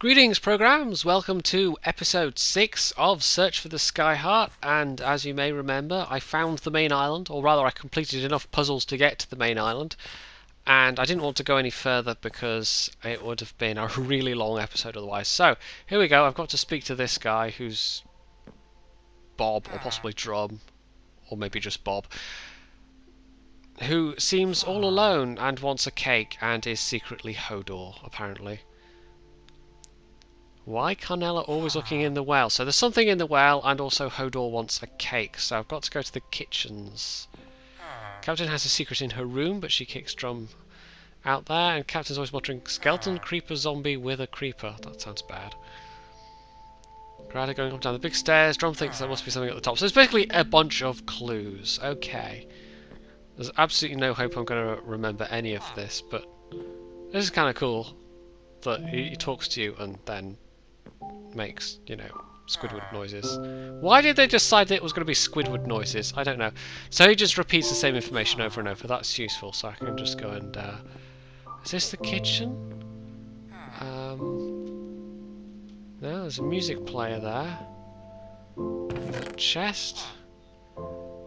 Greetings, programs! Welcome to episode 6 of Search for the Skyheart, and as you may remember, I found the main island, or rather I completed enough puzzles to get to the main island, and I didn't want to go any further because it would have been a really long episode otherwise. So, here we go. I've got to speak to this guy who's Bob, or possibly Drum, or maybe just Bob, who seems all alone and wants a cake and is secretly Hodor, apparently. Why Carnella always looking in the well? So there's something in the well, and also Hodor wants a cake. So I've got to go to the kitchens. Captain has a secret in her room, but she kicks Drum out there. And Captain's always muttering, skeleton, creeper, zombie with a creeper. That sounds bad. Grada going up down the big stairs. Drum thinks there must be something at the top. So it's basically a bunch of clues. Okay. There's absolutely no hope I'm going to remember any of this, but this is kind of cool that he talks to you and then makes, you know, Squidward noises. Why did they decide that it was going to be Squidward noises? I don't know. So he just repeats the same information over and over. That's useful, so I can just go and... Is this the kitchen? No, there's a music player there. A chest,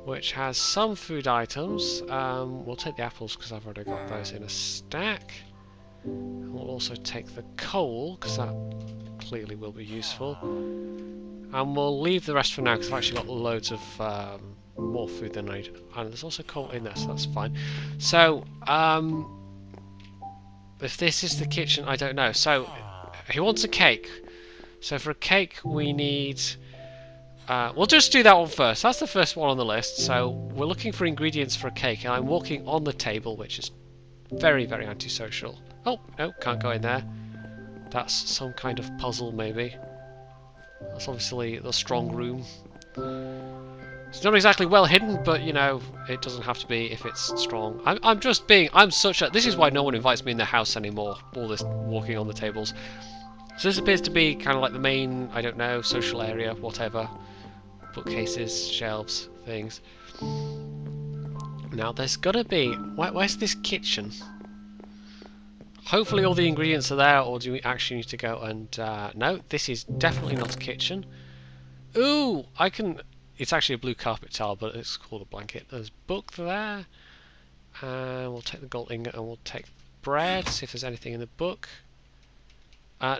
which has some food items. We'll take the apples because I've already got those in a stack. And we'll also take the coal because that clearly will be useful. And we'll leave the rest for now because I've actually got loads of more food than I need. And there's also coal in there, so that's fine. So, if this is the kitchen, I don't know. So, he wants a cake. So for a cake we need... we'll just do that one first. That's the first one on the list. So we're looking for ingredients for a cake, and I'm walking on the table, which is very, very antisocial. Oh, no, can't go in there. That's some kind of puzzle, maybe. That's obviously the strong room. It's not exactly well hidden, but, you know, it doesn't have to be if it's strong. I'm such a... This is why no one invites me in their house anymore, all this walking on the tables. So this appears to be kind of like the main, I don't know, social area, whatever. Bookcases, shelves, things. Now, there's gotta be... Where's this kitchen? Hopefully all the ingredients are there, or do we actually need to go and... no, this is definitely not a kitchen. Ooh, I can... It's actually a blue carpet tile, but it's called a blanket. There's a book there. And we'll take the gold ingot and we'll take bread, see if there's anything in the book.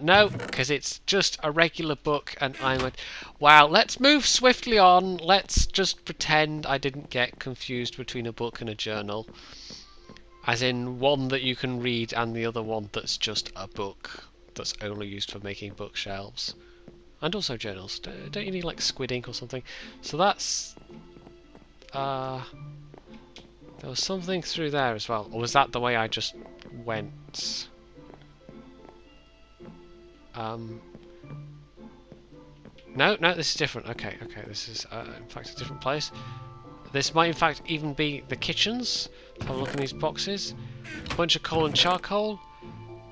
No, because it's just a regular book and I'm a... Wow, let's move swiftly on. Let's just pretend I didn't get confused between a book and a journal. As in one that you can read and the other one that's just a book that's only used for making bookshelves. And also journals. Don't you need like squid ink or something? So that's... there was something through there as well. Or was that the way I just went? No, this is different. Okay, this is in fact a different place. This might in fact even be the kitchens. Let's have a look in these boxes. A bunch of coal and charcoal.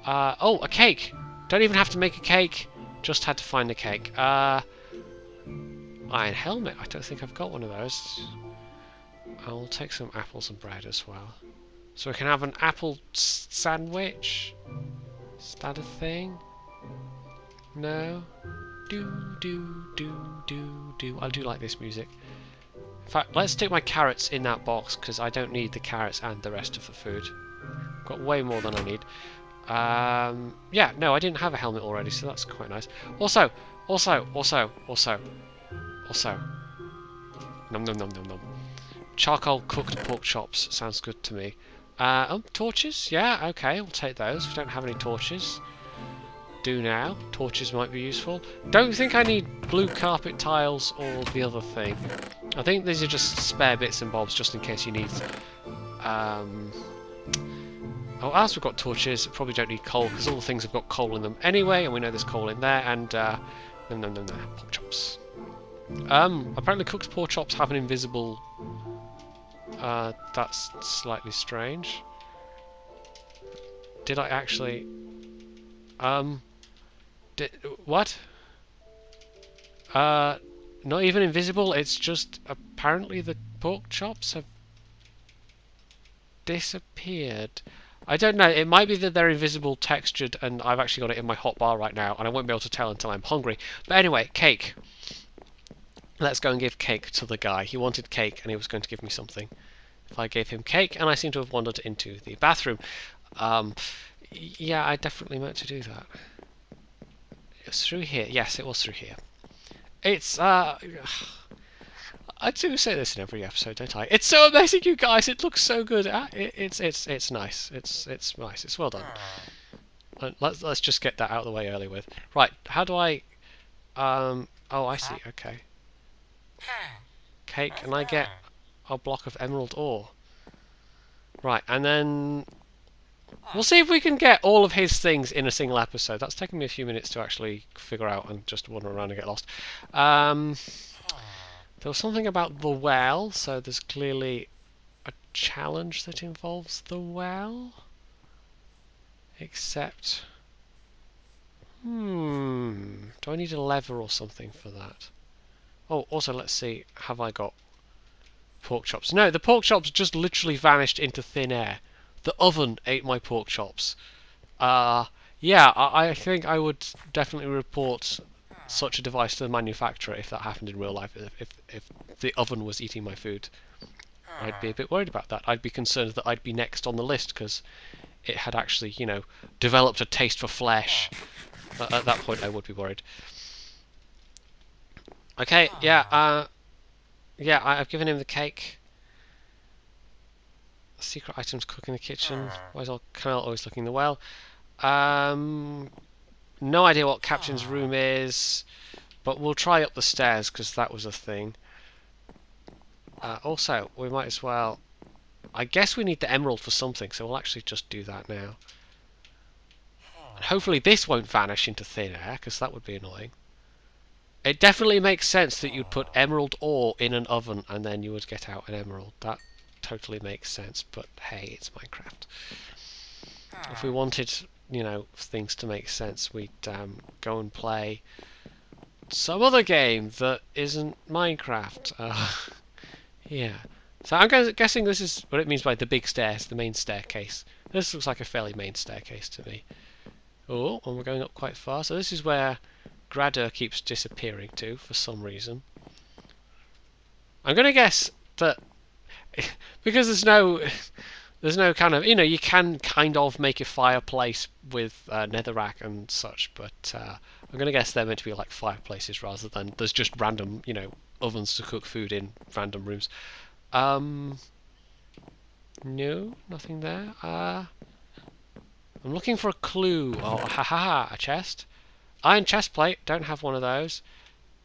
Oh, a cake! Don't even have to make a cake. Just had to find a cake. Iron helmet. I don't think I've got one of those. I'll take some apples and bread as well. So we can have an apple sandwich. Is that a thing? No. I do like this music. In fact, let's stick my carrots in that box because I don't need the carrots and the rest of the food. Got way more than I need. Yeah, no, I didn't have a helmet already, so that's quite nice. Also. Nom nom nom nom nom. Charcoal cooked pork chops sounds good to me. Oh, torches? Yeah, okay, we'll take those. We don't have any torches. Do now. Torches might be useful. Don't think I need blue carpet tiles or the other thing. I think these are just spare bits and bobs just in case you need... Oh, as we've got torches, probably don't need coal because all the things have got coal in them anyway, and we know there's coal in there, and no, pork chops. Apparently cooked pork chops have an invisible... that's slightly strange. Did I actually... what? Not even invisible, it's just apparently the pork chops have disappeared. I don't know. It might be that they're invisible textured, and I've actually got it in my hotbar right now, and I won't be able to tell until I'm hungry. But anyway, cake. Let's go and give cake to the guy. He wanted cake, and he was going to give me something. If I gave him cake, and I seem to have wandered into the bathroom. Yeah, I definitely meant to do that. It was through here. Yes, it was through here. It's, I do say this in every episode, don't I? It's so amazing, you guys. It looks so good. It's nice. It's nice. It's well done. Let's just get that out of the way early with. Right. How do I? Oh, I see. Okay. Cake, and I get a block of emerald ore. Right, and then we'll see if we can get all of his things in a single episode. That's taken me a few minutes to actually figure out and just wander around and get lost. There was something about the well, so there's clearly a challenge that involves the well. Except, do I need a lever or something for that? Oh, also let's see, have I got pork chops? No, the pork chops just literally vanished into thin air. The oven ate my pork chops. Yeah, I think I would definitely report such a device to the manufacturer if that happened in real life. If the oven was eating my food, I'd be a bit worried about that. I'd be concerned that I'd be next on the list because it had actually, you know, developed a taste for flesh. At that point, I would be worried. Okay, yeah, I've given him the cake. Secret items cook in the kitchen. Why is Camille always looking in the well? No idea what Captain's room is, but we'll try up the stairs because that was a thing. Also, we might as well. I guess we need the emerald for something, so we'll actually just do that now. And hopefully this won't vanish into thin air, because that would be annoying. It definitely makes sense that you'd put emerald ore in an oven and then you would get out an emerald. That totally makes sense, but hey, it's Minecraft. If we wanted, you know, things to make sense, we'd go and play some other game that isn't Minecraft. Yeah. So I'm guessing this is what it means by the big stairs, the main staircase. This looks like a fairly main staircase to me. Oh, and we're going up quite far. So this is where Grader keeps disappearing to for some reason. I'm going to guess that because there's no kind of, you know, you can kind of make a fireplace with netherrack and such, but I'm going to guess they're meant to be like fireplaces rather than there's just random, you know, ovens to cook food in random rooms. No, nothing there. I'm looking for a clue. Oh, ha, a chest. Iron chest plate, don't have one of those.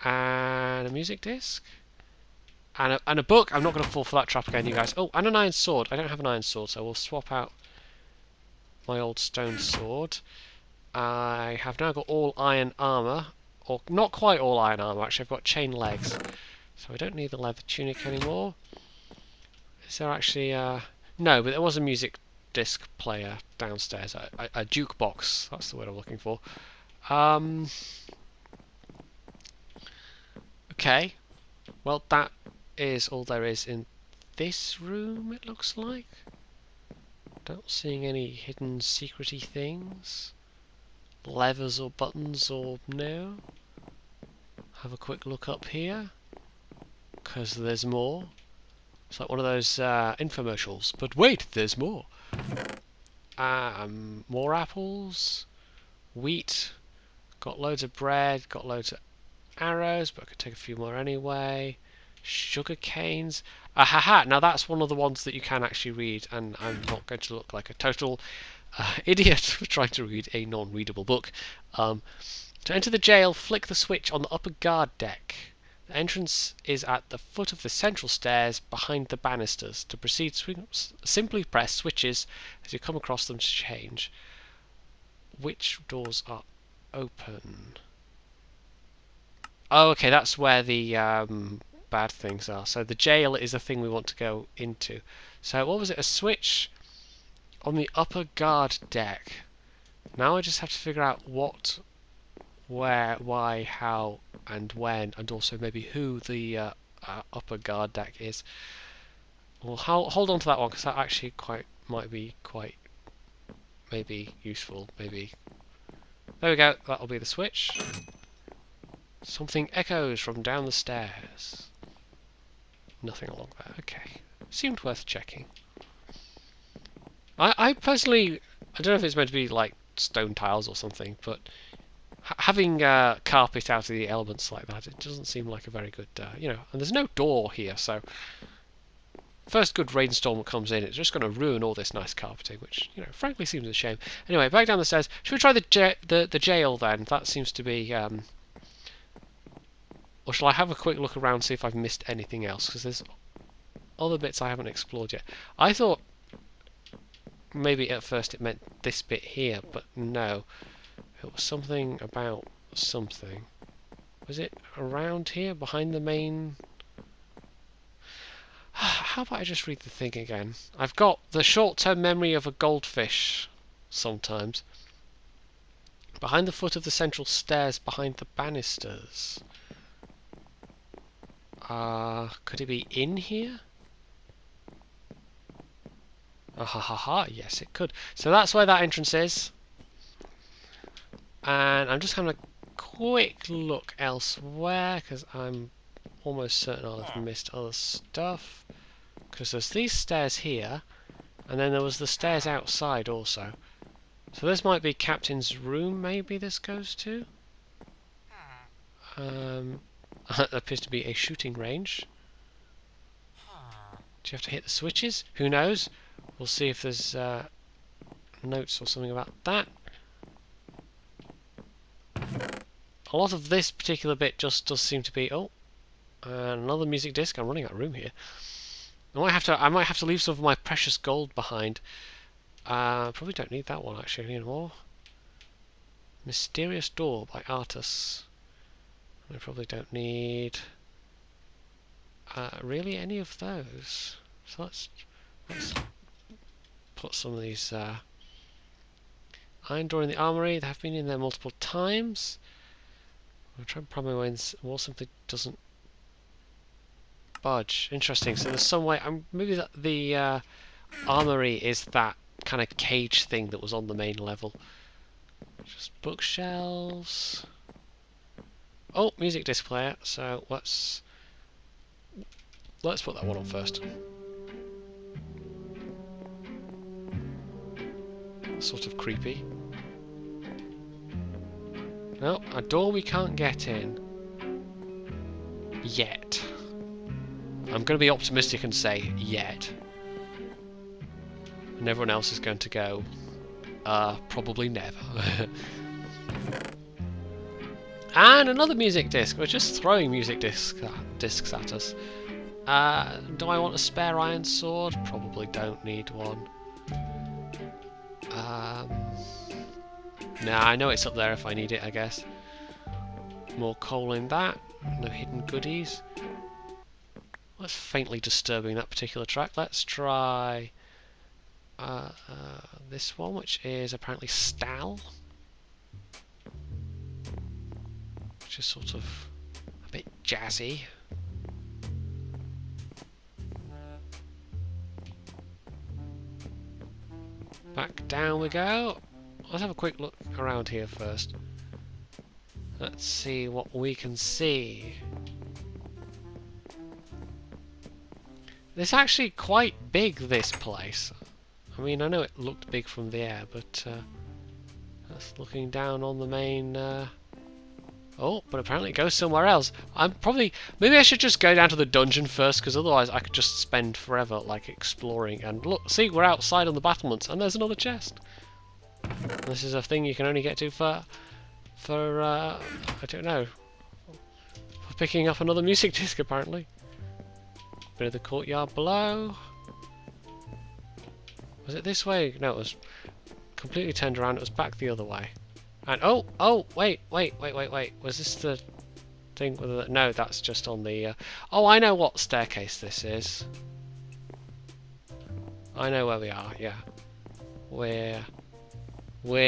And a music disc. And a book. I'm not going to fall for that trap again, you guys. Oh, and an iron sword. I don't have an iron sword, so we'll swap out my old stone sword. I have now got all iron armour. Or not quite all iron armour, actually. I've got chain legs. So I don't need the leather tunic anymore. Is there actually... No, but there was a music disc player downstairs. A jukebox. That's the word I'm looking for. Okay. Well, that is all there is in this room, it looks like. Don't seeing any hidden secrety things. Levers or buttons or no. Have a quick look up here. Because there's more. It's like one of those infomercials. But wait, there's more. More apples. Wheat. Got loads of bread. Got loads of arrows, but I could take a few more anyway. Sugar canes. Haha, now that's one of the ones that you can actually read, and I'm not going to look like a total idiot for trying to read a non-readable book. To enter the jail, flick the switch on the upper guard deck. The entrance is at the foot of the central stairs behind the banisters. To proceed, simply press switches as you come across them to change. Which doors are open? Oh, okay, that's where the bad things are. So the jail is a thing we want to go into. So what was it? A switch on the upper guard deck. Now I just have to figure out what, where, why, how, and when, and also maybe who the upper guard deck is. Well, hold on to that one because that actually might be quite may be useful, maybe. There we go, that'll be the switch. Something echoes from down the stairs. Nothing along there, okay. Seemed worth checking. I personally, I don't know if it's meant to be like stone tiles or something, but having carpet out of the elements like that, it doesn't seem like a very good, you know, and there's no door here, so first good rainstorm that comes in, it's just going to ruin all this nice carpeting, which, you know, frankly seems a shame. Anyway, back down the stairs. Should we try the jail then? That seems to be, or shall I have a quick look around, see if I've missed anything else? Because there's other bits I haven't explored yet. I thought maybe at first it meant this bit here, but no. It was something about something. Was it around here, behind the main... How about I just read the thing again? I've got the short-term memory of a goldfish, sometimes. Behind the foot of the central stairs, behind the banisters. Could it be in here? Yes it could. So that's where that entrance is. And I'm just having a quick look elsewhere, because I'm almost certain I'll have missed other stuff. Because there's these stairs here, and then there was the stairs outside also. So this might be Captain's room, maybe this goes to? That appears to be a shooting range. Do you have to hit the switches? Who knows? We'll see if there's notes or something about that. A lot of this particular bit just does seem to be... Oh, another music disc. I'm running out of room here. I might have to leave some of my precious gold behind. Probably don't need that one actually anymore. Mysterious Door by Artus. I probably don't need really any of those. So let's put some of these iron door in the armory. They have been in there multiple times. I'm trying to prime my way in. Wall simply doesn't budge. Interesting. So there's some way. Maybe that the armory is that kind of cage thing that was on the main level. Just bookshelves. Oh, music disc player. So let's put that one on first. Sort of creepy. No, a door we can't get in yet. I'm going to be optimistic and say yet. And everyone else is going to go, probably never. And another music disc. We're just throwing music discs at us. Do I want a spare iron sword? Probably don't need one. Nah, I know it's up there if I need it, I guess. More coal in that. No hidden goodies. What's faintly disturbing that particular track? Let's try this one, which is apparently Stal. Which is sort of a bit jazzy. Back down we go. Let's have a quick look around here first. Let's see what we can see. It's actually quite big, this place. I mean, I know it looked big from the air, but that's looking down on the main... Oh, but apparently it goes somewhere else. Maybe I should just go down to the dungeon first, because otherwise I could just spend forever, like, exploring. And look, see, we're outside on the battlements, and there's another chest. This is a thing you can only get to for I don't know, for picking up another music disc, apparently. Bit of the courtyard below. Was it this way? No, it was completely turned around. It was back the other way. And oh, wait. Was this the thing with the... No, that's just on the... Oh, I know what staircase this is. I know where we are, yeah. We're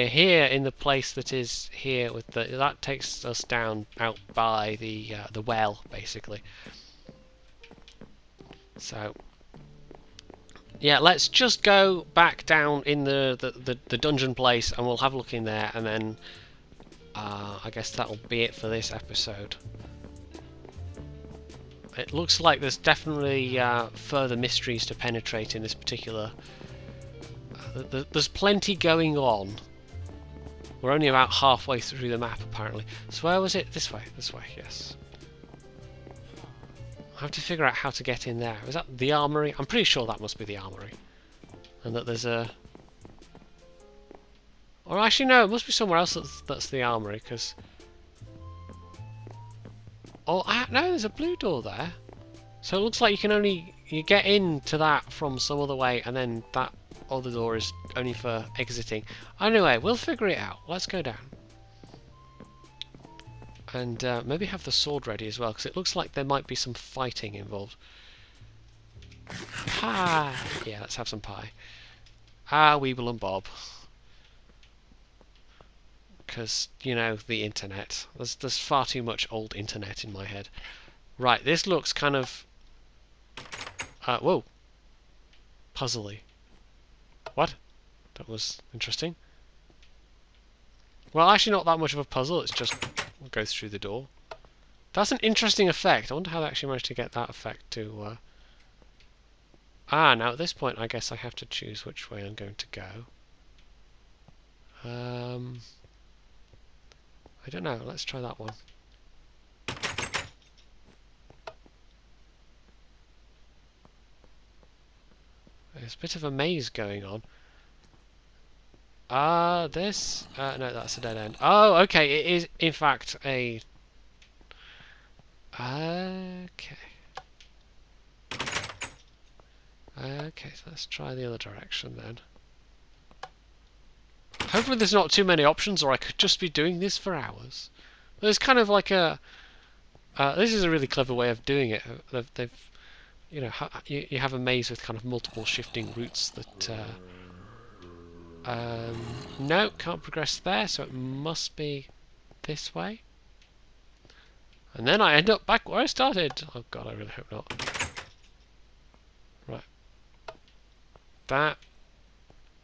here in the place that is here with the... That takes us down out by the well, basically. So Yeah, let's just go back down in the dungeon place and we'll have a look in there, and then I guess that'll be it for this episode. It looks like there's definitely further mysteries to penetrate in this particular... there's plenty going on. We're only about halfway through the map apparently. So where was it? This way, yes. I have to figure out how to get in there. Is that the armory? I'm pretty sure that must be the armory. And that there's a... Or actually no, it must be somewhere else that's the armory, because... Oh, no, there's a blue door there. So it looks like you can only... You get into that from some other way, and then that other door is only for exiting. Anyway, we'll figure it out. Let's go down. And maybe have the sword ready as well, because it looks like there might be some fighting involved. Pie! Yeah, let's have some pie. Weeble and Bob. Because, you know, the internet. There's far too much old internet in my head. Right, this looks kind of... whoa! Puzzly. What? That was interesting. Well, actually not that much of a puzzle, it's just... We'll go through the door. That's an interesting effect. I wonder how they actually managed to get that effect to... now at this point I guess I have to choose which way I'm going to go. I don't know, let's try that one. There's a bit of a maze going on. This... no, that's a dead end. Oh, okay, it is in fact a... Okay. Okay, so let's try the other direction then. Hopefully there's not too many options, or I could just be doing this for hours. There's kind of like a... this is a really clever way of doing it. They've you know, you have a maze with kind of multiple shifting routes that... no, can't progress there, so it must be this way. And then I end up back where I started. Oh god, I really hope not. Right. That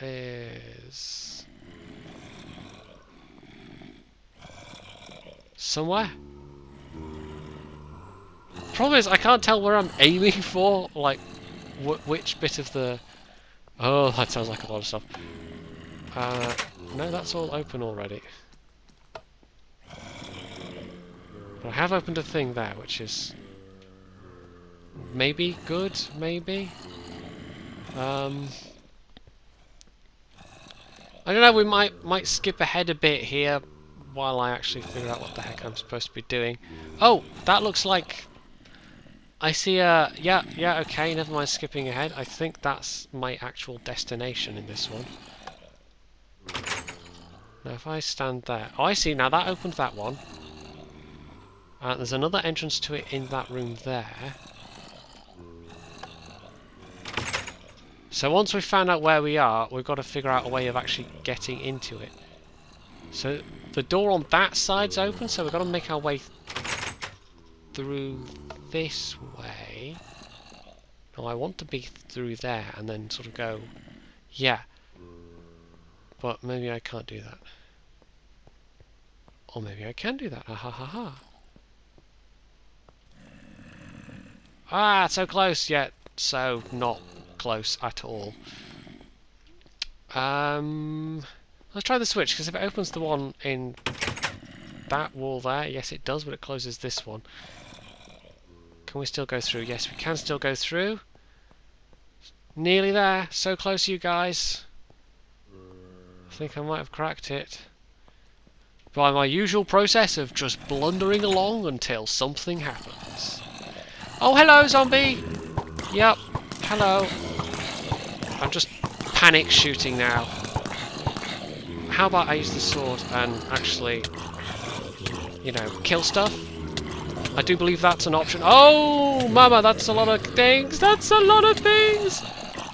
is... somewhere? Problem is, I can't tell where I'm aiming for, like, which bit of the... Oh, that sounds like a lot of stuff. No, that's all open already. But I have opened a thing there, which is... maybe good, maybe? I don't know, we might skip ahead a bit here while I actually figure out what the heck I'm supposed to be doing. Oh, that looks like... I see a... Yeah, okay, never mind skipping ahead. I think that's my actual destination in this one. Now if I stand there... Oh, I see, now that opened that one. There's another entrance to it in that room there. So once we've found out where we are, we've got to figure out a way of actually getting into it. So the door on that side's open, so we've got to make our way through this way. No, I want to be through there and then sort of go... Yeah. But maybe I can't do that. Or maybe I can do that. Ah ha ha ha. Ah, so close yet so not close at all. Let's try the switch, because if it opens the one in that wall there, yes it does, but it closes this one. Can we still go through? Yes, we can still go through. Nearly there. So close, you guys. I think I might have cracked it. By my usual process of just blundering along until something happens. Oh, hello, zombie! Yep, hello. I'm just panic shooting now. How about I use the sword and actually, you know, kill stuff? I do believe that's an option. Oh, mama, that's a lot of things! That's a lot of things!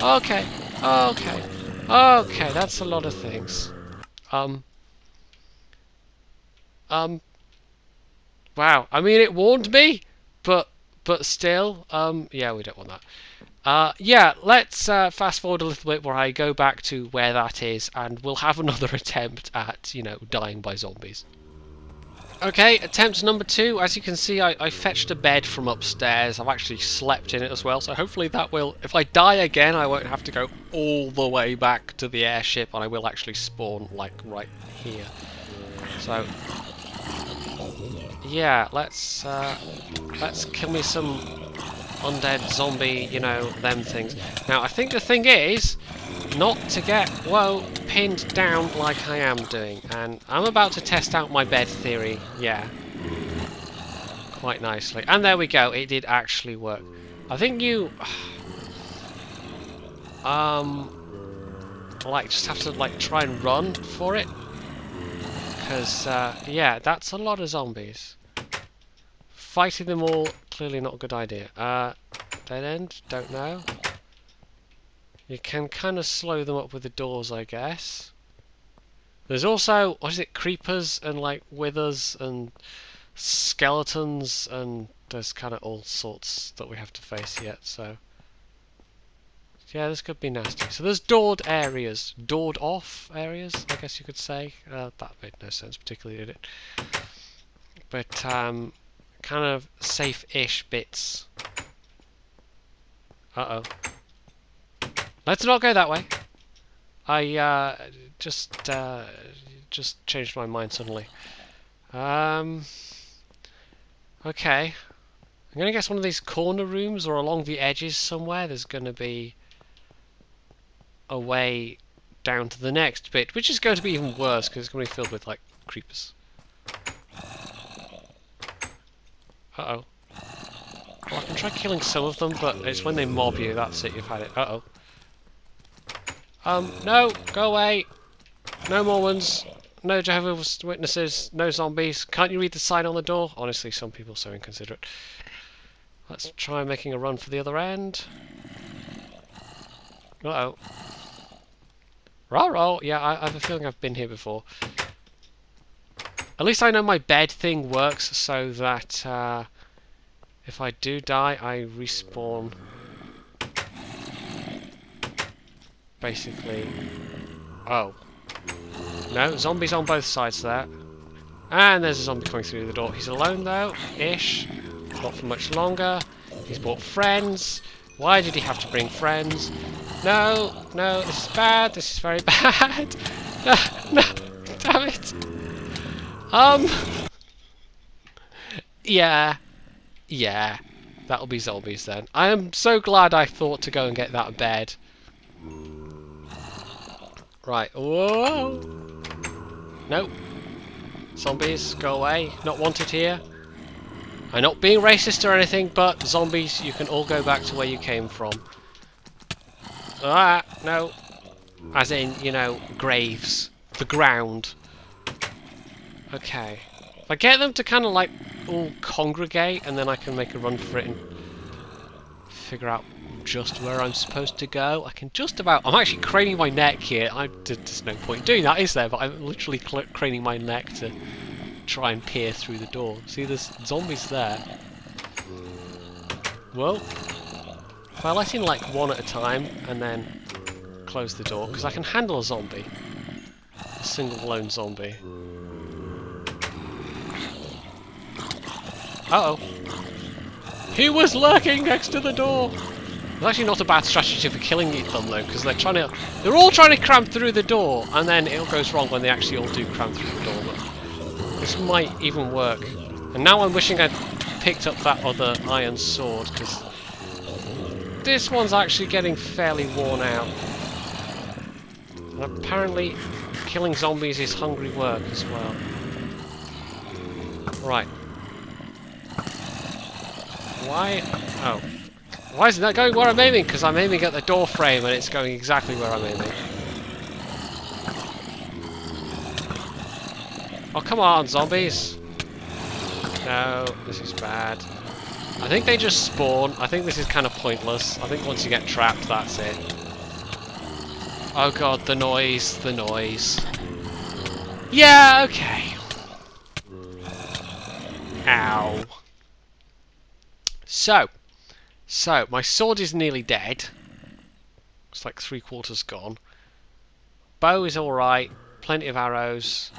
Okay, okay, okay, that's a lot of things. Wow, I mean, it warned me, but but still, yeah, we don't want that. Yeah, let's fast forward a little bit where I go back to where that is, and we'll have another attempt at, you know, dying by zombies. Okay, attempt number 2. As you can see, I fetched a bed from upstairs. I've actually slept in it as well, so hopefully that will... If I die again, I won't have to go all the way back to the airship, and I will actually spawn, like, right here. So... yeah, let's kill me some undead zombie, you know, them things. Now, I think the thing is not to get, whoa, pinned down like I am doing. And I'm about to test out my bed theory, yeah. Quite nicely. And there we go, it did actually work. I think you... like, just have to, like, try and run for it. Because, yeah, that's a lot of zombies. Fighting them all, clearly not a good idea. Dead end? Don't know. You can kind of slow them up with the doors, I guess. There's also, what is it, creepers and like withers and skeletons, and there's kind of all sorts that we have to face yet, so... yeah, this could be nasty. So there's doored areas. Doored off areas, I guess you could say. That made no sense particularly, did it? But, kind of safe-ish bits. Uh-oh. Let's not go that way. I just changed my mind suddenly. Okay. I'm gonna guess one of these corner rooms or along the edges somewhere. There's gonna be a way down to the next bit, which is going to be even worse because it's going to be filled with like creepers. Uh-oh. Well, I can try killing some of them, but it's when they mob you, that's it, you've had it. Uh-oh. No! Go away! No Mormons! No Jehovah's Witnesses! No zombies! Can't you read the sign on the door? Honestly, some people are so inconsiderate. Let's try making a run for the other end. Uh-oh. Rah-rah! Yeah, I have a feeling I've been here before. At least I know my bed thing works, so that if I do die, I respawn. Basically. Oh. No, zombies on both sides there. And there's a zombie coming through the door. He's alone though, ish. Not for much longer. He's brought friends. Why did he have to bring friends? No, no, this is bad. This is very bad. No, no, damn it. Yeah, that'll be zombies then. I am so glad I thought to go and get that bed. Right, whoa. Nope. Zombies, go away. Not wanted here. I'm not being racist or anything, but zombies, you can all go back to where you came from. Ah, no. As in, you know, graves. The ground. Okay. If I get them to kind of like all congregate, and then I can make a run for it and figure out just where I'm supposed to go. I can just about... I'm actually craning my neck here. There's no point doing that, is there? But I'm literally craning my neck to try and peer through the door. See, there's zombies there. Well, if I let in like one at a time and then close the door, because I can handle a zombie. A single lone zombie. Uh-oh. He was lurking next to the door! It's actually not a bad strategy for killing them though, because they're all trying to cram through the door, and then it all goes wrong when they actually all do cram through the door, but this might even work. And now I'm wishing I'd picked up that other iron sword, because this one's actually getting fairly worn out. And apparently killing zombies is hungry work as well. Right. Why? Oh. Why isn't that going where I'm aiming? Because I'm aiming at the door frame and it's going exactly where I'm aiming. Oh, come on, zombies. No, this is bad. I think they just spawn. I think this is kind of pointless. I think once you get trapped, that's it. Oh god, the noise, the noise. Yeah, okay. Ow. So my sword is nearly dead. It's like 3/4 gone. Bow is alright. Plenty of arrows.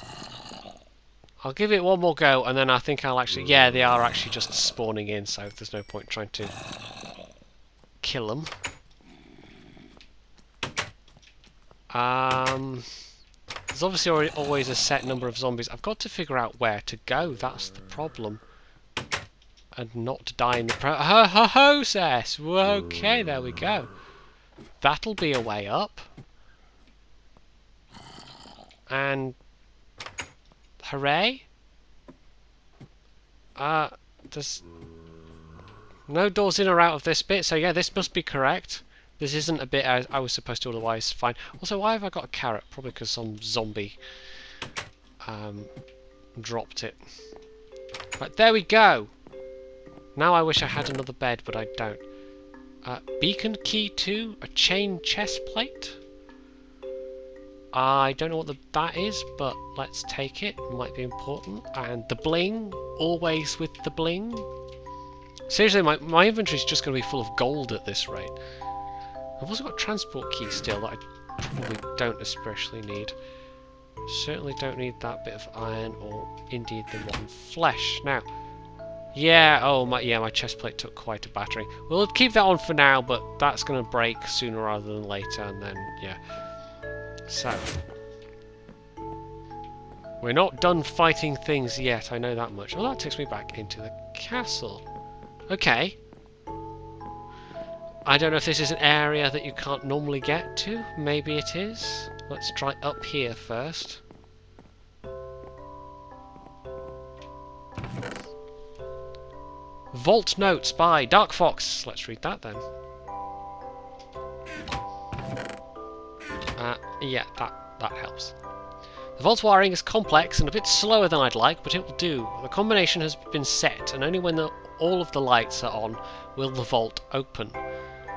I'll give it one more go, and then I think I'll actually... Yeah, they are actually just spawning in, so there's no point trying to kill them. There's obviously always a set number of zombies. I've got to figure out where to go. That's the problem. And not to die in the process. Okay, there we go. That'll be a way up. And... Hooray. There's no doors in or out of this bit, so yeah, this must be correct. This isn't a bit I was supposed to, otherwise fine. Also, why have I got a carrot? Probably because some zombie dropped it. Right, there we go. Now I wish I had another bed, but I don't. Beacon key 2, a chain chest plate. I don't know what that is, but let's take it. It might be important. And the bling, always with the bling. Seriously, my inventory's just going to be full of gold at this rate. I've also got a transport key still that I probably don't especially need. Certainly don't need that bit of iron or indeed the rotten flesh. Now, yeah, oh my chest plate took quite a battering. We'll keep that on for now, but that's going to break sooner rather than later, and then yeah. So, we're not done fighting things yet, I know that much. Oh, that takes me back into the castle. Okay. I don't know if this is an area that you can't normally get to. Maybe it is. Let's try up here first. Vault Notes by Dark Fox. Let's read that then. Yeah, that helps. The vault's wiring is complex and a bit slower than I'd like, but it will do. The combination has been set, and only when all of the lights are on will the vault open.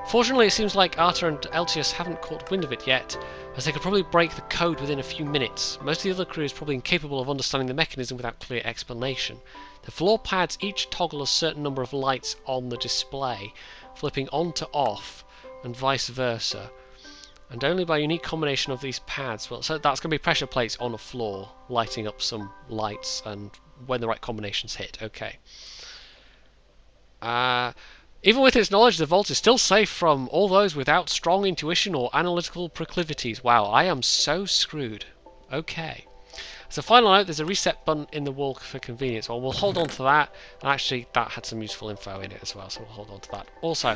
Fortunately, it seems like Arta and Eltius haven't caught wind of it yet, as they could probably break the code within a few minutes. Most of the other crew is probably incapable of understanding the mechanism without clear explanation. The floor pads each toggle a certain number of lights on the display, flipping on to off, and vice versa. And only by a unique combination of these pads, well, so that's going to be pressure plates on a floor, lighting up some lights, and when the right combinations hit, okay. Even with its knowledge, the vault is still safe from all those without strong intuition or analytical proclivities. Wow, I am so screwed. Okay. As a final note, there's a reset button in the wall for convenience. Well, we'll hold on to that. And actually, that had some useful info in it as well, so we'll hold on to that. Also,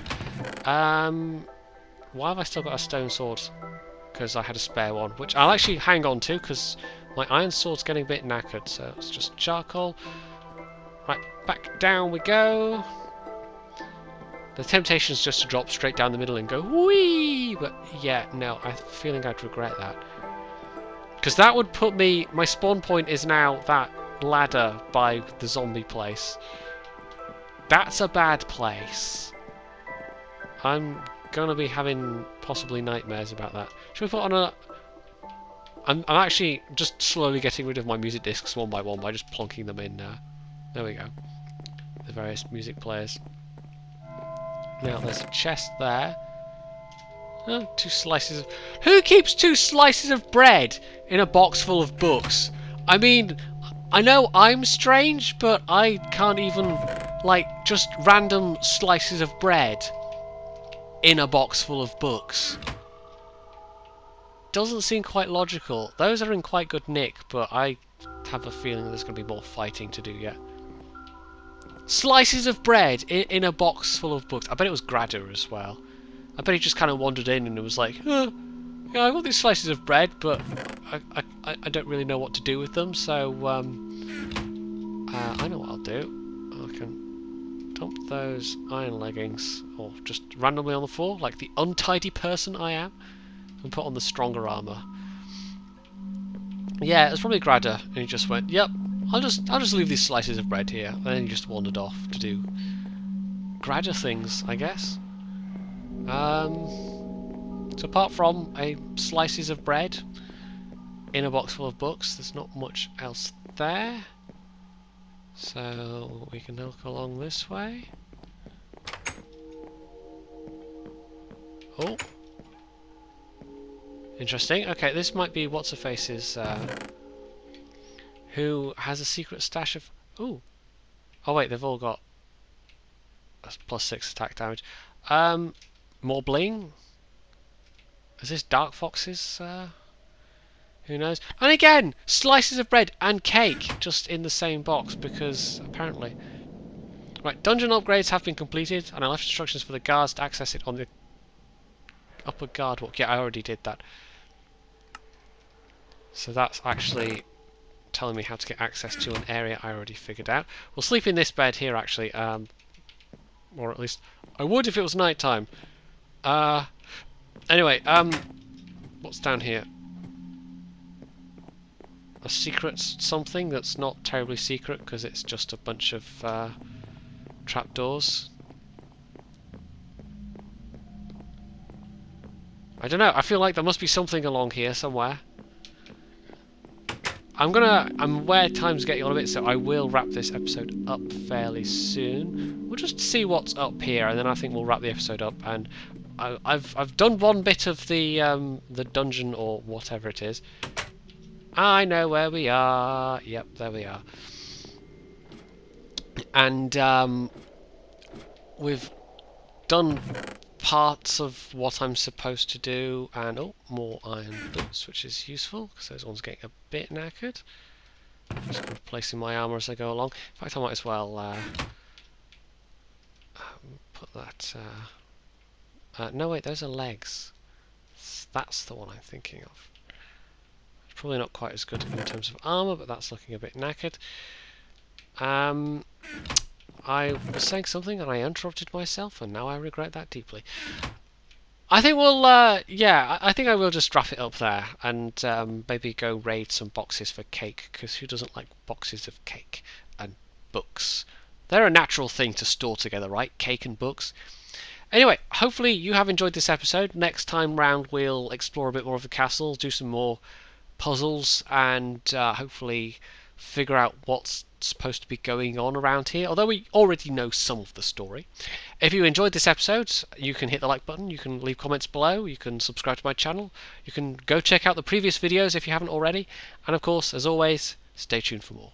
why have I still got a stone sword? Because I had a spare one, which I'll actually hang on to, because my iron sword's getting a bit knackered. So it's just charcoal. Right, back down we go. The temptation is just to drop straight down the middle and go whee! But yeah, no, I'm feeling I'd regret that. Because that would put me... My spawn point is now that ladder by the zombie place. That's a bad place. I'm gonna be having possibly nightmares about that. Should we put on a... I'm actually just slowly getting rid of my music discs one by one by just plonking them in now. There we go. The various music players. Now there's a chest there. Oh, 2 slices of... Who keeps 2 slices of bread in a box full of books? I mean, I know I'm strange, but I can't even, like, just random slices of bread in a box full of books. Doesn't seem quite logical. Those are in quite good nick, but I have a feeling there's going to be more fighting to do yet. Slices of bread in a box full of books. I bet it was Grada as well. I bet he just kind of wandered in and it was like, yeah, I got these slices of bread, but I don't really know what to do with them, so I know what I'll do. I can dump those iron leggings, or just randomly on the floor, like the untidy person I am, and put on the stronger armour. Yeah, it was probably Grada, and he just went, yep, I'll just leave these slices of bread here, and then he just wandered off to do Grada things, I guess. So apart from slices of bread in a box full of books, there's not much else there. So we can look along this way. Oh. Interesting. Okay, this might be what's-her-face's, who has a secret stash of... Ooh. Oh wait, they've all got +6 attack damage. More bling? Is this Dark Fox's, who knows? And again, slices of bread and cake just in the same box, because apparently... Right, dungeon upgrades have been completed, and I left instructions for the guards to access it on the upper guard walk. Yeah, I already did that. So that's actually telling me how to get access to an area I already figured out. We'll sleep in this bed here, actually. Or at least I would if it was night time. Anyway, what's down here? A secret something that's not terribly secret because it's just a bunch of trapdoors. I don't know, I feel like there must be something along here somewhere. I'm aware time's getting on a bit, so I will wrap this episode up fairly soon. We'll just see what's up here, and then I think we'll wrap the episode up. And I've done one bit of the dungeon or whatever it is. I know where we are. Yep, there we are. And we've done parts of what I'm supposed to do, and oh, more iron boots, which is useful because those ones getting a bit knackered. Just replacing my armor as I go along. In fact, I might as well put that. No, wait, those are legs. That's the one I'm thinking of. Probably not quite as good in terms of armor, but that's looking a bit knackered. I was saying something and I interrupted myself, and now I regret that deeply. I think we'll, yeah, I think I will just wrap it up there, and maybe go raid some boxes for cake, because who doesn't like boxes of cake and books? They're a natural thing to store together, right? Cake and books. Anyway, hopefully you have enjoyed this episode. Next time round we'll explore a bit more of the castle, do some more puzzles, and hopefully figure out what's supposed to be going on around here, although we already know some of the story. If you enjoyed this episode, you can hit the like button, you can leave comments below, you can subscribe to my channel, you can go check out the previous videos if you haven't already, and of course, as always, stay tuned for more.